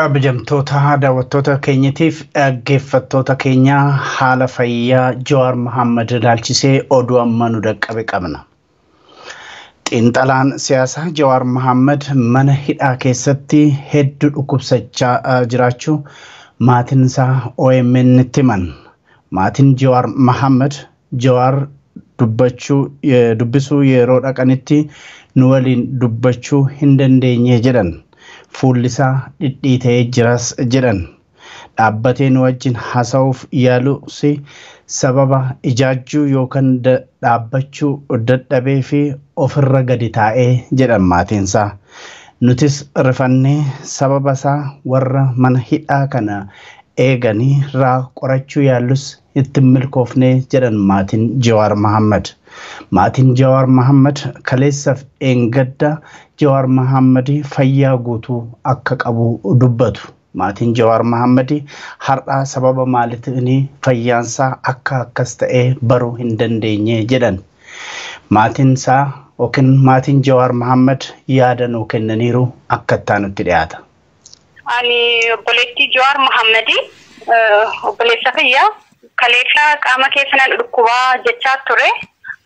Kabajamtoota daawwattoota keenyatiif dhaggeeffattoota keenya haala fayyaa Jawar Mohamad ilaalchisee oduu ammaa nu dhaqqabe qabna. Xiinxalaan siyaasaa Jawar Mohamad mana hidhaa keessatti hedduu dhukkubsachaa jiraachuu maatiin isaa OMN itti himan. Maatiin Jawar Mohamad Jawar dubbisuu yeroo dhaqanitti nu waliin dubbachuu hin dandeenye jedhan. Fuullisaa dhidhiitee jiras jedhan. Dhaabbatee nu wajjin haasa'uuf yaalus sababa ijaajjuu yookaan dhaabbachuu dadhabee fi ofirra gadi taa'ee jedhan maatiinsaa. Nutis rifannee sababa isaa warra mana hidhaa kana eeganii raa qorachuu yaalus itti milkoofnee jedhan maatiin Jawar Mohamad. Maatiin Jawar Mohamad kaleessaaf engadda Jawar Mohamad fayyaa guutuu akka qabu dubbatu. Maatiin Jawar Mohamad har'aa sababa maalitiin fayyaansaa akka akkas ta'ee baruu hin dandeenye jedhan. Maatiin isaa yookiin maatiin Jawar Mohamad yaada nuu kennaniiru akka taanutti dhiyaata. Ani obboleettii Jawar Mohamad obboleessa fayyaa kaleessa qaama keessan dhukkubaa jechaa ture.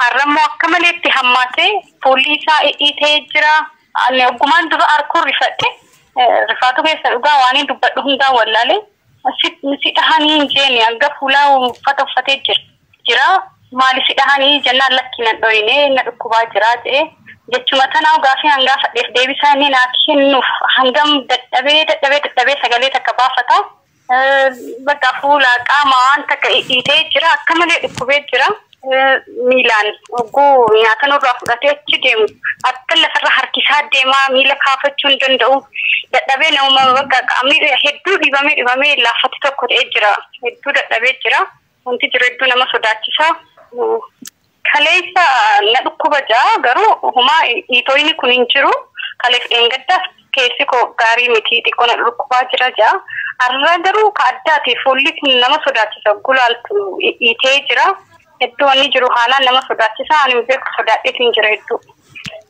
Arrammoo akka maleetti hammaatee fuulli isaa dhidhiitee jira. Ani ogummaan dura arkuu rifadhe rifaatu keessa dhugaa waan dubbadhu hundaa wallaalee si dhahanii hin jeeni hanga fuulaa uffata uffatee jira. Maali si dhahanii jennaan lakkinan dhoyinee na dhukkubaa jira jedhee jechuma tanaa gaafii hangaa fadheef deebisaa inni naa kennuuf hangam dadhabee sagalee takka baafata. Bakka fuula qaama waan takka dhidhiitee jira akka malee dhukkubee jira. Milan oguu nyaata nurraa fudhatee achi deemu akka lafarra harkisaa deemaa miila kaafachuu hin danda'u dadhabee nama bakka qaamni hedduu dhibamee laafatti tokko ta'ee jira hedduu dadhabee jira wanti jiru hedduu nama sodaachisa kaleessa na dhukkuba jaa garuu humaa dhiitooyni kun hin jiru kaleef dheengaddaaf keessi koo gaarii miti xiqqoo na dhukkubaa jira jaa arra garuu ka addaati fuulli kun nama sodaachisa gulaaltu dhiitee jira. Hedduu wanni jiru haalaan nama sodaachisa ani beeku sodaadheetiin jira hedduu.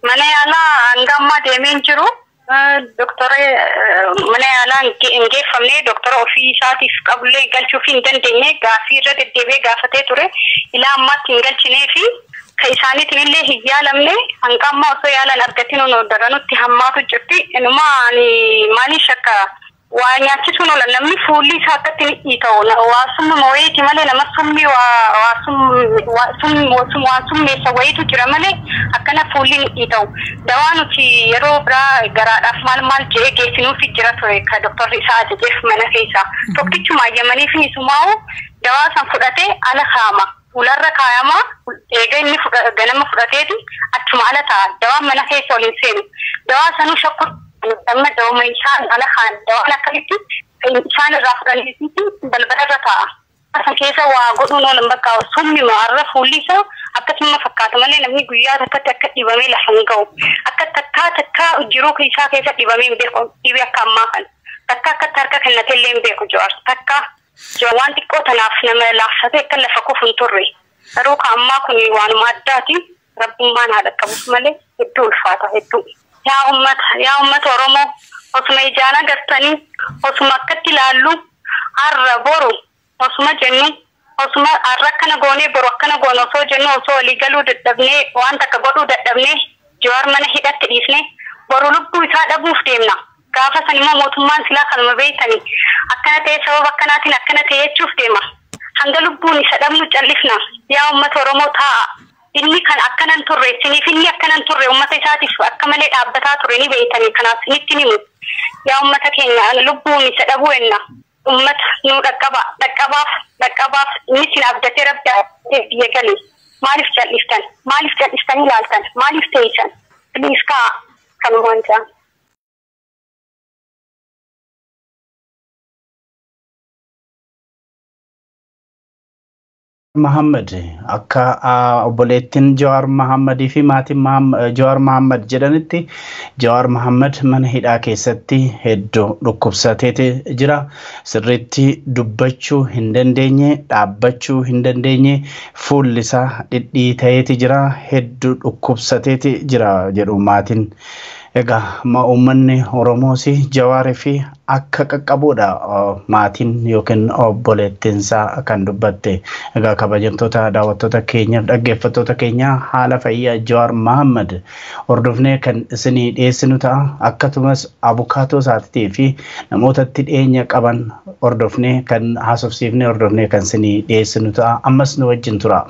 Mana yaalaa hanga ammaa deemeen jiru doktora mana yaalaa hin geeffamne doktora ofii isaatiif qabullee galchuuf hin dandeenye gaafii irra deddeebi'ee gaafatee ture ilaa ammaatti hin galchinee fi ka isaaniitiin illee hin yaalamne hanga ammaa osoo yaalan argatiin onoo daranutti hammaatu jirti. Inuma ani maaliin shakka waa nyaachisuun oola namni fuulli isaa akkatti ni ta'u waasumma wayiiti malee nama summi waan summeessa wayiitu jira malee akkana fuulli ni ta'u. Dawaa nuti yeroo biraa garaadhaaf maal jedhee geessinuufi jira ture ka doktorri isaa ajajeef mana keessaa. Tokkichuma ayyamaniif ni sumaa'u dawaa san fudhatee ala kaama. Ularra kaayama eega inni ganama fudhateeti achuma ala ta'a. Dawaan mana keessa waliin seenu. Dawaa sanuu shakku amma dawaa isaan ala kaan dawaan akkamitti isaan irraa fudhaniiti balbala irra ta'a. Asan keessa waa godhuun oolan bakka summi maarra fuulli isaa akkasuma fakkaata malee namni guyyaa takkatti akka dhibamee lafa hin ga'u. Akka takkaa jiruu isaa keessa dhibamee hin beeku dhibee akka ammaa kan. Takka akkatti harka kennatee illee hin beeku Jawar. Takka waan xiqqoo tanaaf nama laaffatee akka lafa kufu hin turre. Garuu ka ammaa kun waanuma addaati rabbummaan haa dhaqqabus malee hedduu ulfaata hedduu. Yaa ummata Oromoo osuma ijaan agartanii osuma akkatti ilaallu har'a boru osuma jennu osuma har'a akkana goonee boru akkana goonu osoo jennu osoo walii galuu dadhabnee waan takka godhuu dadhabnee Jawar mana hidhatti dhiisnee boru lubbuu isaa dhabuuf deemna. Gaafa san immoo mootummaan silaa kanuma beeytanii akkana ta'e sababa akkanaatiin akkana ta'e jechuuf deema. Hanga lubbuun isa dhabnu callifna. Yaa ummata Oromoo taa'a. Inni kan akkanan turre siniif inni akkanan turre ummata isaatiif akka malee dhaabbataa ture ni beeytanii kanaaf sinitti ni himu. Yaa ummata keenya lubbuun isa dhabuu enna ummata nu dhaqqabaaf inni sin abdatee rabbi biyya galee maaliif jal'iftan ilaaltan maaliif teeysan please kaa kanumaan jaa. Mohamad akka obboleettiin Jawar Mohamad fi maatiin Jawar Mohamad jedhanitti Jawar Mohamad mana hidhaa keessatti hedduu dhukkubsateeti jira. Sirriitti dubbachuu hin dandeenye, dhaabbachuu hin dandeenye, fuulli isaa dhidhiitateeti jira, hedduu dhukkubsateeti jira jedhu maatiin. Egaa uummanni Oromoosi Jawaarii fi akka qaqqabuudha maatiin yookiin obboleettiinsaa kan dubbatte. Egaa kabajamtoota daawwattoota keenyaaf dhaggeeffattoota keenya haala fayyaa Jawaar Mohamad hordofnee kan isinii dhiyeessinu ta'a. Akkasumas abukaatoo isaatii fi namoota itti dhiyeenya qaban hordofnee kan haasofsiifnee hordofnee kan isinii dhiyeessinu ta'a. Ammas nu wajjin tura.